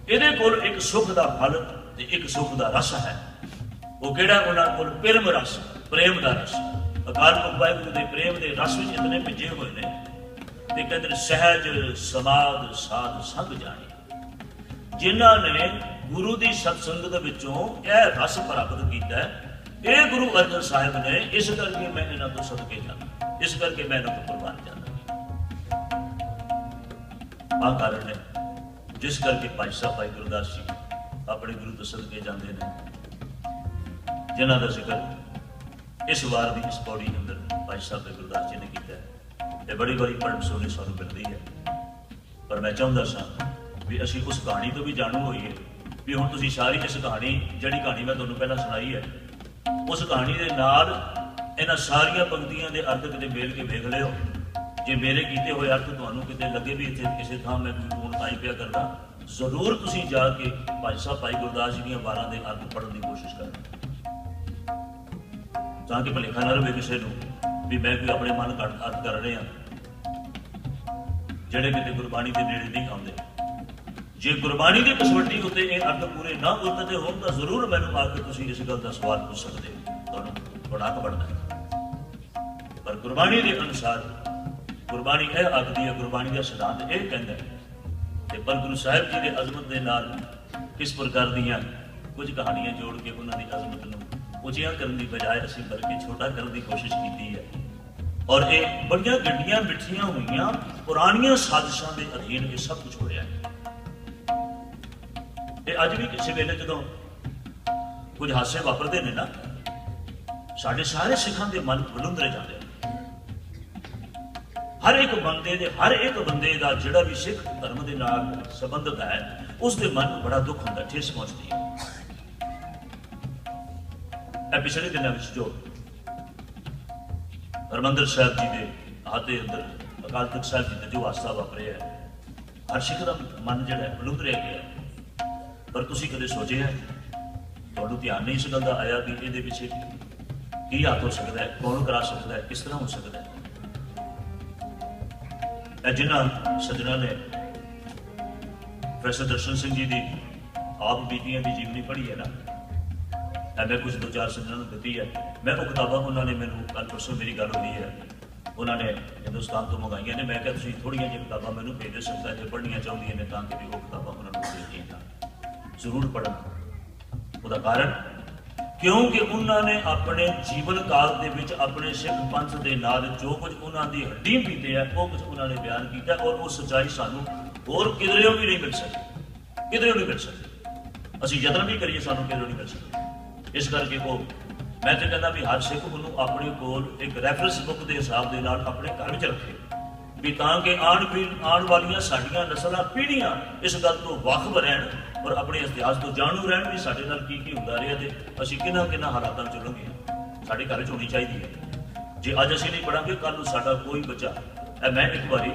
ਇਹਦੇ ਕੋਲ ਇੱਕ ਸੁਖ ਦਾ ਫਲ ਤੇ ਇੱਕ ਸੁਖ ਦਾ ਰਸ ਹੈ। ਉਹ ਕਿਹੜਾ? ਉਹਨਾਂ ਕੋਲ ਪਿਰਮ ਰਸ, ਪ੍ਰੇਮ ਦਾ ਰਸ। ਅਕਾਲ ਪੁਰਖ ਵਾਹਿਗੁਰੂ ਦੇ ਪ੍ਰੇਮ ਦੇ ਰਸ ਵਿੱਚ ਇਤਨੇ ਭਿੱਜੇ ਹੋਏ ਨੇ ਤੇ ਕਹਿੰਦੇ ਨੇ ਸਹਿਜ ਸਮਾਦ ਸਾਧ ਸੰਗ ਜਾਣੇ। ਜਿਨ੍ਹਾਂ ਨੇ ਗੁਰੂ ਦੀ ਸਤਸੰਗਤ ਵਿੱਚੋਂ ਇਹ ਰਸ ਪ੍ਰਾਪਤ ਕੀਤਾ ਹੈ, ਇਹ ਗੁਰੂ ਅਰਜਨ ਸਾਹਿਬ ਨੇ। ਇਸ ਕਰਕੇ ਮੈਂ ਇਹਨਾਂ ਤੋਂ ਸਦਕੇ ਜਾਂਦਾ, ਇਸ ਕਰਕੇ ਮੈਂ ਇਹਨਾਂ ਤੋਂ ਕੁਰਬਾਨ ਜਾਂਦਾ। ਆਹ ਕਾਰਨ ਹੈ जिस करके भाई साहब भाई गुरदास जी अपने गुरु तो सदके जाते हैं, जिन्हों का जिक्र इस वार की इस पौड़ी अंदर भाई साहब भाई गुरदास जी ने किया है। ये बड़ी बड़ी पढ़न सुननी सानू मिलती है, पर मैं चाहता सा भी असी उस कहानी तो भी जाणू होईए भी हुण तुसीं सारी इस कहानी जिहड़ी कहानी मैं तुहानूं पहलां सुणाई है, उस कहानी दे नाल इन्हां सारियां पंक्तियां दे अर्थ किते मेल के वेख लिओ। जे मेरे किए हुए अर्थ तुहानूं किते लगे भी इत्थे किसी थां मैं कोई गुण आई पिया करदा, जरूर तुसीं जाके भाई साहब भाई गुरदास जी दीआं वारां दे अर्थ पढ़न की कोशिश करना, ताकि भुलेखा ना रहे किसी नूं भी मैं कोई अपने मन घट अर्थ कर रहा जिहड़े किते गुरबाणी के नेड़े नहीं आउंदे। जे गुरबाणी की कसवटी उत्ते ये अर्थ पूरे ना उतरते होण तां जरूर मैनूं आके तुसीं इस गल दा सवाल पूछ सकदे हो, तुहानूं बड़ा हक बनदा है। पर गुरबाणी के अनुसार गुरबाणी यह आखदी है, गुरबाणी का सिद्धांत यह कहता है। पर गुरु साहिब जी के अजमत के नाल किस प्रकार दीयां कुछ कहानियां जोड़ के उन्होंने अजमत नूं उचिया करने की बजाय असीं बल्कि छोटा करने की कोशिश की है। और ये बड़ियां गड्डियां मिठियां हुई पुरानियां साजिशां के अधीन ये सब कुछ होया है। ये अज भी किसी वेले जदों कुछ हादसे वापरते हैं ना, साडे सारे सिखां दे मन बलुंदरे जाते हैं। हर एक बंदे दे हर एक बंदे का जिहड़ा भी सिख धर्म के नाल संबंधित है उसके मन में बड़ा दुख होता, ठेस पहुंचती है। पिछले दिनों में जो हरमंदिर साहिब जी के हाथे अंदर अकाल तख्त साहिब जी का जो हादसा वापरिया है, हर सिख का मन जिहड़ा बलुंदरिया गया। पर तुसीं कदे सोचे है, तुहानूं ध्यान नहीं इस गल दा आया भी इहदे पिछे की हाथ हो सकता है, कौन करा सकता है, किस तरह हो सकता है। जिन्होंने सज्जना ने प्रोफेसर दर्शन सिंह जी की आप बीतियां की जीवनी पढ़ी है ना, मैं कुछ 2-4 सज्जना ने दी है। मैं वो किताबा उन्होंने मैंने कल परसों मेरी गल हुई है, उन्होंने हिंदुस्तान तो मंगाई ने। मैं क्या तुसीं थोड़ियां जी किताबा मैंने भेज सकता है, जो पढ़निया चाहती ने ताकि भी वो किताबा उन्होंने भेजिए जरूर पढ़न। उसका कारण क्योंकि उन्होंने अपने जीवन काल के विच अपने सिख पंथ के नाल जो कुछ उन्होंने हड्डी पीते हैं वो कुछ उन्होंने बयान किया, और वो सच्चाई सानू होर किधरों भी नहीं मिल सकती, किधरों नहीं मिल सकती। असीं यतन भी करिए सानू किधरों नहीं मिल सकती। इस करके वो मैं तो कहना भी हर सिख उन्होंने अपने कोल एक रैफरेंस बुक के हिसाब के नाल अपने घर में रखे भी ताकि आने वाली साडियां नस्लां पीढ़ियां इस गल तो वाकफ रहन और अपने इतिहास तो जाणू रहन भी साडे नाल की हुंदा रहा ते असीं किन्हां हालातां चों लंघे साडे घर च होनी चाहिए है। जे अज असीं नहीं पढ़ांगे कल नूं साडा कोई बच्चा मैं एक बारी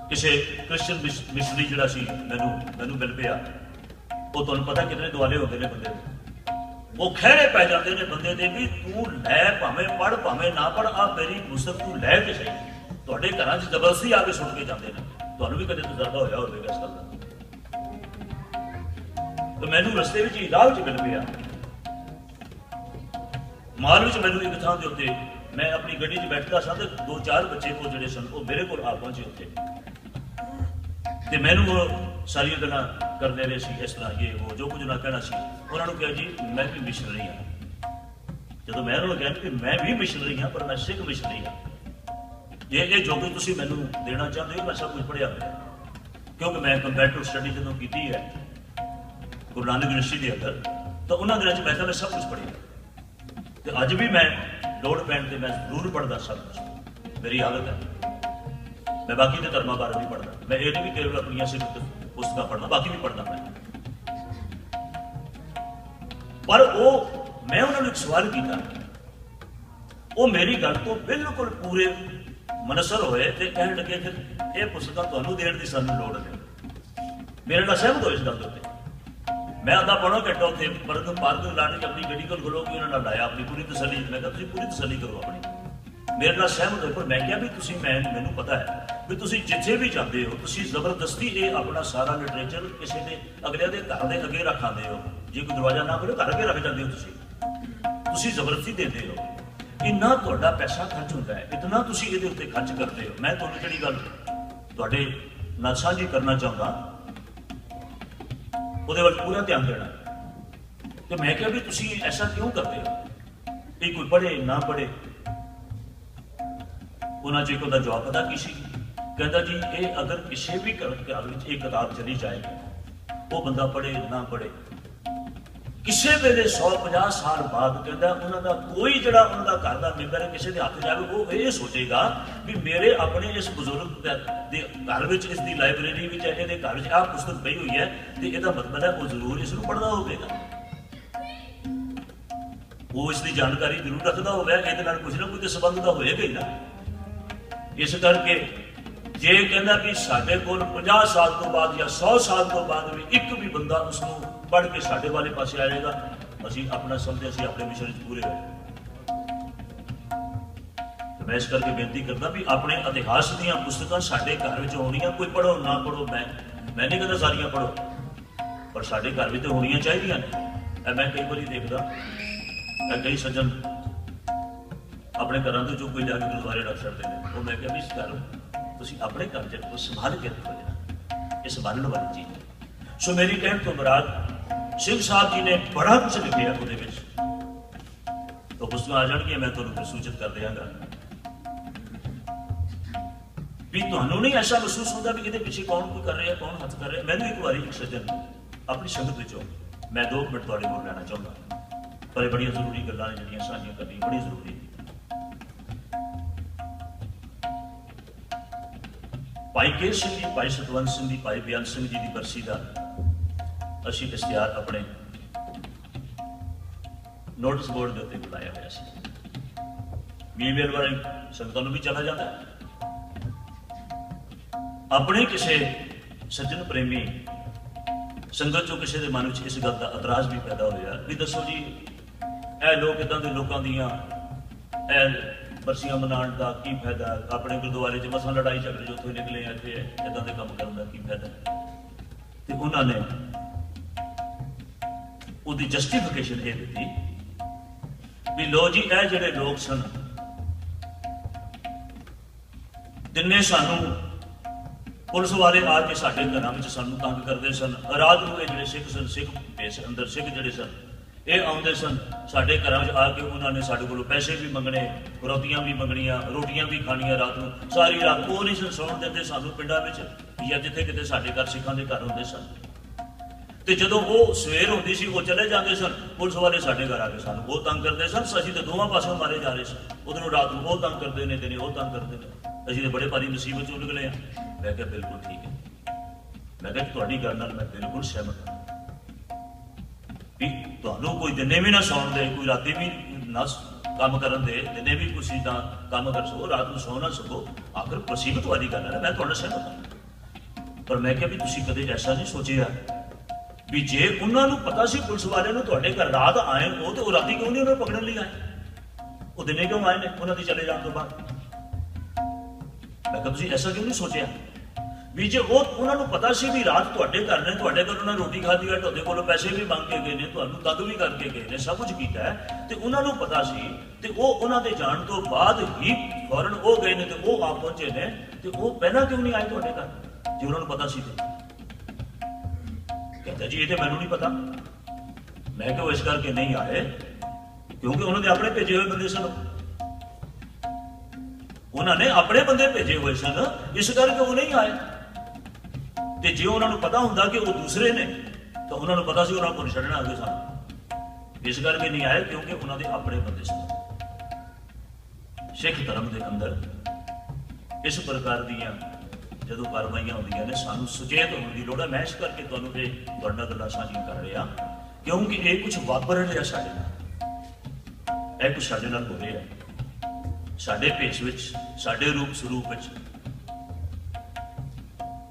किसी क्रिश्चियन मिशनरी जिहड़ा सी मैनूं मिल पिया, वो तुहानूं पता कितने दुआले होंदे ने बंदे वो खैरे पै जाते हैं बंदे दे भी तू लै भावें पढ़ भावें ना पढ़ आ मेरी मुसक तू लै के सही। तुहाडे घरां च जबरदस्ती आके सुन के जाते हैं, तुहानूं भी कदे तजर्बा होया होवेगा इस गल दा। तो मैनूं रस्ते विच ही राह विच मिल पिया माल विच, मैनूं एक थां दे उत्ते मैं अपनी गड्डी च बैठदा सा ते 2-4 बच्चे को जिहड़े सन वो मेरे कोल आ पहुंचे उत्ते ते मैनूं वो सारियां गल्लां करदे रहे सी इस तरह ये वो जो कुछ ना कहना सी। उन्होंने कहा जी मैं भी मिशनरी हाँ। जो मैं उन्होंने कहा कि मैं भी मिशनरी हाँ पर मैं सिख मिशनरी हाँ। ये जो कुछ तुसीं मैनूं देना चाहते हो मैं सब कुछ पढ़िया होया, क्योंकि मैं कंपैरेटिव स्टडी जो की है गुरु नानक यूनिवर्सिटी के अंदर, तो उन्होंने दिनों मैं मैं सब कुछ पढ़िया, तो अज भी मैं लोड़ पैन पर मैं जरूर पढ़ता सब कुछ, मेरी आदत है। मैं बाकी के धर्मों बारे भी पढ़ता, मैं ये नहीं भी केवल अपनी सिर्फ पुस्तक पढ़ना, बाकी भी पढ़ता मैं। पर वो मैं उन्होंने एक सवाल किया, वो मेरी गल तो बिल्कुल पूरे मनसर होए ते कहन लगे फिर ये पुस्तकां तुहानूं देण दी सानूं लोड़ नहीं। मेरे नाल सहमत हो इस गल दे उत्ते। मैं आधा पौना घंटा उत्थे पार्किंग लाने अपनी गड्डी कोल खलोगी उन्होंने नाल लाया अपनी पूरी तसल्ली, मैं कहा तुसीं पूरी तसल्ली करो अपनी। मेरे नाल सहमत होए, पर मैं क्या भी तुसीं मैनूं पता है भी तुसीं जिथे भी जाते हो तुसीं जबरदस्ती ये अपना सारा लिटरेचर किसी के अगले के घर के अगे रख आते हो। जे कोई दरवाजा ना खोले घर अगे रख जाते हो, तुसीं जबरदस्ती देते हो। इन्ना तुहाडा पैसा खर्च होता है, इतना तुसीं इहदे उत्ते खर्च करते हो। मैं तुहानूं जिहड़ी गल तुहाडे नाल साझी करना चाहुंदा उहदे वल पूरा ध्यान देना। तो मैं क्या भी तुसीं ऐसा क्यों करते हो? ये कोई पढ़े ना पढ़े, उन्हां चों एक उहदा जवाब पता की सी, कहता जी ये अगर किसी भी घर में एक किताब चली जाएगी, वो बंदा पढ़े ना पढ़े, किसी वेले 150 साल बाद कहता उन्होंने कोई जड़ा उन्होंने घर का मैंबर है किसी के हाथ जाए, वो ये सोचेगा भी मेरे अपने इस बुजुर्ग के घर में इसकी लाइब्रेरी में ये घर में आ पुस्तक पई हुई है, तो यह मतलब है वो जरूर इसको पढ़ना होगा, वो इसकी जानकारी जरूर रखता होगा, ये कुछ ना कुछ संबंध तो होएगा ही ना। इस करके जे कहना कि साढ़े कोल 50 साल तो बाद या 100 साल तो बाद भी एक भी बंदा उसको पढ़ के साढ़े वाले पासे आएगा, असी अपना समझे असी अपने मिशन पूरे हुए। तो मैं इस करके बेनती करता भी अपने इतिहास दी पुस्तकां साढ़े घर में होनियां, कोई पढ़ो ना पढ़ो, मैं नहीं कहता सारियां पढ़ो, पर साढ़े घर में तो होनियां चाहिए ने। मैं कई बार देखता कई सज्जन अपने घरों के जो कोई जाके गुरुद्वारे रख छड़ते हैं, वो मैं क्या भी घर तुसीं अपने घर च संभाल के रखो, ये संभालने वाली चीज है। सो मेरी कहन तो मुराद सिंह साहब जी ने बड़ा कुछ लिखिया ਉਹਦੇ ਵਿੱਚ, तो पुस्तक आ जाएगी मैं तुहानूं सूचित कर देंगा भी तुहानूं नहीं ऐसा महसूस होता भी ਇਹਦੇ ਪਿੱਛੇ कौन कोई कर रहा है, कौन हथ कर रहा है। मैंने एक बार एक सज्जन अपनी संगत विचों मैं 2 मिनट तुहाडे कोल लेना चाहुंदा, पर ये बड़ियां जरूरी गल्लां ने ਜਿਹੜੀਆਂ ਸਾਂਝੀਆਂ करनी बड़ी जरूरी। भाई केर सिंह जी, भाई सतवंत सिंह जी, भाई बेअंत सिंह जी की बरसी का असी इश्तिहार अपने नोटिस बोर्ड के उत्ते बुलाया हुआ सी। मेल वाली संगतों भी चला जाता है। अपने किसी सज्जन प्रेमी संगत चो किसी के मन में इस गल का एतराज भी पैदा होया भी दसो जी ए लोग इदां दे लोकां दीयां बरसियां मनाने का की फायदा, अपने गुरुद्वारे च मसां लड़ाई झगड़े जो उत्थे निकले इत्थे इदां दे काम करन दा की फायदा। ते उन्होंने उसकी जस्टिफिकेशन ये दी भी लो जी ए जिहड़े लोग सन जिन्ने सानू पुलिस वाले आके साडे घरां विच सानू तंग करदे सन, रात नूं जिहड़े सिख सन, सिख भेस अंदर सिख जिहड़े सन ये आउंदे सन साडे घरां विच आके उन्होंने साडे कोलों पैसे भी मंगने, फरौतियां भी मंगनियां, रोटियां भी खानियां, रात नूं सारी रात वो नहीं सन सौण दिंदे सानू पिंडां विच या जिथे किते साडे घर सिखां दे घर हुंदे सन। ते जदों वो सवेर होंदी सी वो चले जाते सन, पुलिस वाले साडे घर आके सानू बहुत तंग करते सन, असीं ते दोवां पासों मारे जा रहे सन, उधरों रात नूं बहुत तंग करते ने, दिने वो तंग करते ने, असीं ते बड़े भारी मुसीबत चों निकले आ। मैं कहा बिल्कुल ठीक है, मैं कहा तुहाडी गल नाल मैं बिल्कुल सहमत हां भी तुहानूं कोई दिने भी ना सौण दे, कोई राती भी ना काम करन दे, दिने भी कुछ काम कर सको, रात नूं सौ ना सको, आखिर मुसीबत वाली गल है, मैं तुहाडे सहमत हां। पर मैं क्या भी तुसीं कदे ऐसा नहीं सोचिया भी जे उन्होंने पता सी पुलिस वाले तुहाडे घर रात आए हो तो राती क्यों नहीं उन्होंने पकड़न लिए आए, वो दिने क्यों आए ने उन्होंने चले जाने तो बाद। मैं कहा तुसीं ऐसा क्यों नहीं सोचिया भी जे वो उन्होंने पता सी भी रात तुहाडे घर ने, तुहाडे घर उन्होंने रोटी खाधी है, तुहाडे कोलों पैसे भी मंग के गए ने, तुहानूं तंग भी करके गए ने, सब कुछ कीता है ते उन्होंने पता सी ते वो उन्हां दे जाण तो बाद ही फौरन वो गए ने ते वो आ पहुंचे ने ते वो पहला क्यों नहीं आए तुहाडे घर जे उन्होंने पता सी ते। कहता जी ये तो मैनूं नहीं पता। मैं क्यों इस करके नहीं आए क्योंकि उन्होंने अपने भेजे हुए बंदे सन, उन्होंने अपने बंदे भेजे हुए सन, इस करके वो नहीं आए। तो जो उन्होंने पता होंदा कि वो दूसरे ने, तो उन्होंने पता सी उन्होंने को छड़ना अगे सन, इस करके नहीं आए क्योंकि उन्होंने अपने बंदे सन। सिख धर्म के अंदर इस प्रकार दियां जो कार्रवाइयां होंदियां ने, सानू सुचेत होने की लोड़ है। मैं इस करके तुहानू ये तुहाडे नाल गल्लां साझीआं कर रहा क्योंकि ये कुछ वापर रहा साडे नाल, ये कुछ साडे नाल हो रहा है, साडे भेष विच, साडे रूप स्वरूप विच,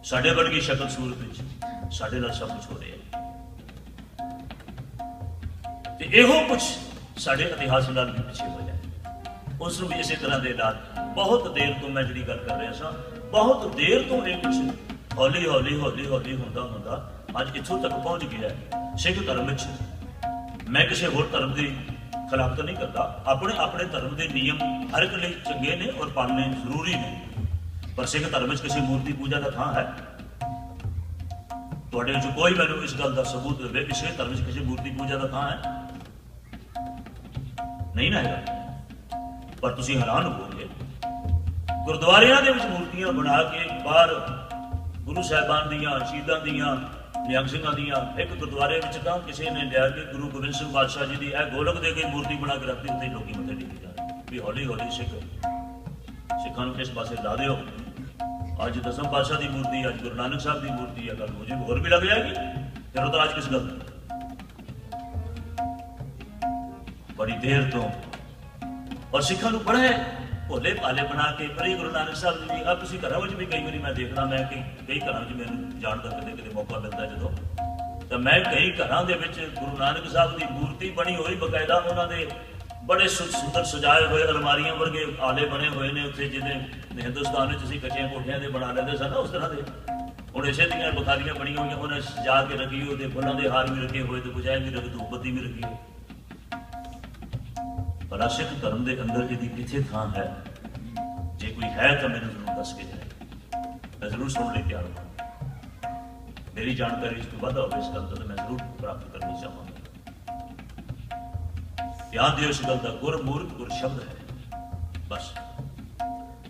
साडे वर्गी शक्ल सूरत विच साडे नाल सब कुछ हो रहा है। ते इहो कुछ साडे इतिहास नाल भी पिछे होया है, उसनूं भी इस तरह के नाल बहुत देर तो मैं जिहड़ी गल कर रहा सा, बहुत देर तो ये कुछ हौली हौली हौली हौली होंदा होंदा अज इत्थों तक पहुंच गया है। सिख धर्म विच मैं किसी होर धर्म की खिलाफत नहीं करता, अपने अपने धर्म के नियम हर एक लिए चंगे ने और पालने जरूरी ने, पर सिख धर्म में किसी मूर्ति पूजा का थां है? तुहाडे विच कोई मैनूं इस गल का सबूत दे कि सिख धर्म में किसी मूर्ति पूजा का थां है? नहीं ना है। पर तुसीं हैरान होवोगे, गुरुद्वारियां दे विच मूर्तियां बना के बाहर गुरु साहिबान दियां, शहीदां दियां, निहंग सिंहां दियां, एक गुरुद्वारे विच तां किसी ने लिया के गुरु गोबिंद सिंह बादशाह जी की गोलक दे के मूर्ति बना के रखती, उत्ते लोग मत्थे टेकी जा रहे भी हौली हौली सिखां नूं किस पासे ला दिओ। अज दसम पातशाह की मूर्ति, अज गुरु नानक साहब की मूर्ति है, कल मुझे होर भी लग जाएगी, फिर वो तो आज किस गल बड़ी देर तो। और सिखां नूं बड़े भोले भाले बना के पर गुरु नानक साहब जी अब तुम घर में भी कई बार मैं देखना, मैं कई घर में मैं जान का कदे कदे मौका मिलता जो, तो मैं कई घरों के गुरु नानक साहब की मूर्ति बनी हुई बकायदा, उन्होंने बड़े सुंदर सजाए हुए अलमारियां वर्गे आले बने हुए ने उत्थे, जिन्हें हिंदुस्तान में असीं कच्चियां कोठियां दे बना लेंदे सन उस तरह के हुण इसे दियां बुखारियां बणियां होईयां, उन्हें सजा के रखी हुई, फुल्लां दे हार भी रखे हुए, तो बुझाई भी रखी, धूप बत्ती भी रखी हुई। पर सिख धर्म के अंदर यदि किथे थां है, जे कोई है तो मैंने जरूर दस के जाए, मैं जरूर सुन ले तैयार हूं। मेरी जानकारी कोई वाधा हो इस गल का तो मैं जरूर प्राप्त करनी चाहूंगा। ध्यान दियो इस गल का, गुर मूर्त गुर शब्द है, बस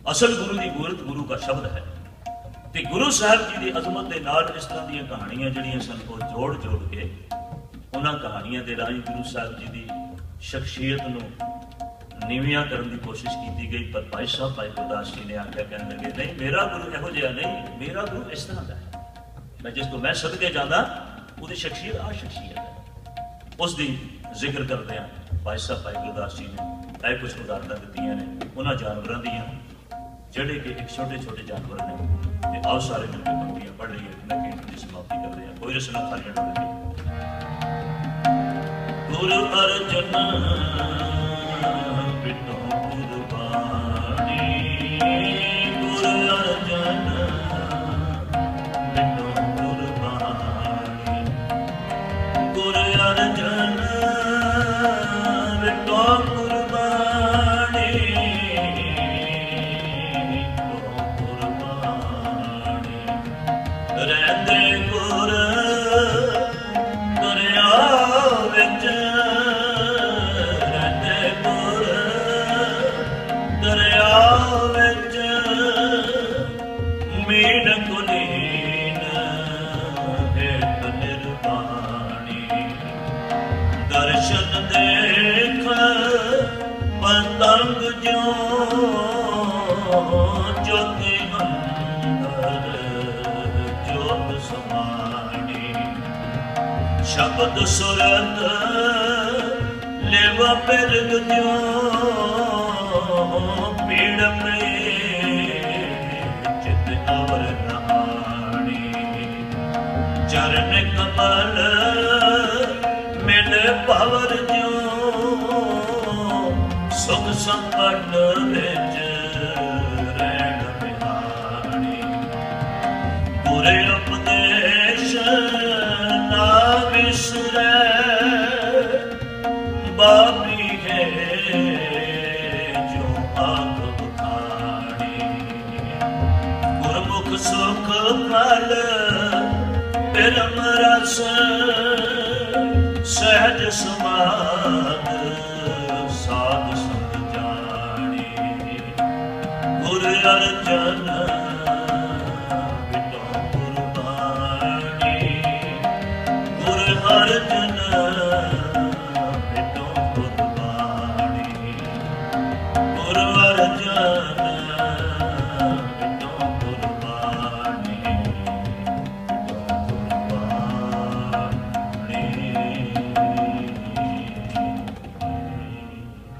असल गुरु की मूर्त गुरु का शब्द है। ते गुरु साहब जी की अजमत के नाल इस तरह दी कहानियां जिहड़ियां सन को जोड़ जोड़ के उन्हां कहानियां दे राही गुरु साहब जी की शख्सियत नूं नीवियां करने की कोशिश की गई। पर भाई साहब भाई गुरदास जी ने आख्या, कहने लगे नहीं मेरा गुरु इहो जिहा नहीं, मेरा गुरु इस तरह का है, मैं जिसको मैं सदके जाना उसकी शख्सियत आ शख्सियत है। उसकी जिक्र करते हैं भाई साहब भाई गुरदास जी ने यह कुछ उदाहरण दित्तियां ने उन्होंने जानवरों दियां, जिहड़े कि एक छोटे छोटे जानवर ने। आओ सारे मिलकर पंक्तियां पढ़ रही है, मैं कीर्तन की समाप्ति कर रहे हैं, कोई रसना खालियां डोले। गुरु अर्जन शब्द सुरत लेवा बिरग जो पीड़ में चित अवर नहानी चरण कमल मिल पवर जो सुख संपन्न विच रैण बिहानी बुरे उपदेश बाबी है जो आग बुखारी गुरमुख सुख फल परम रस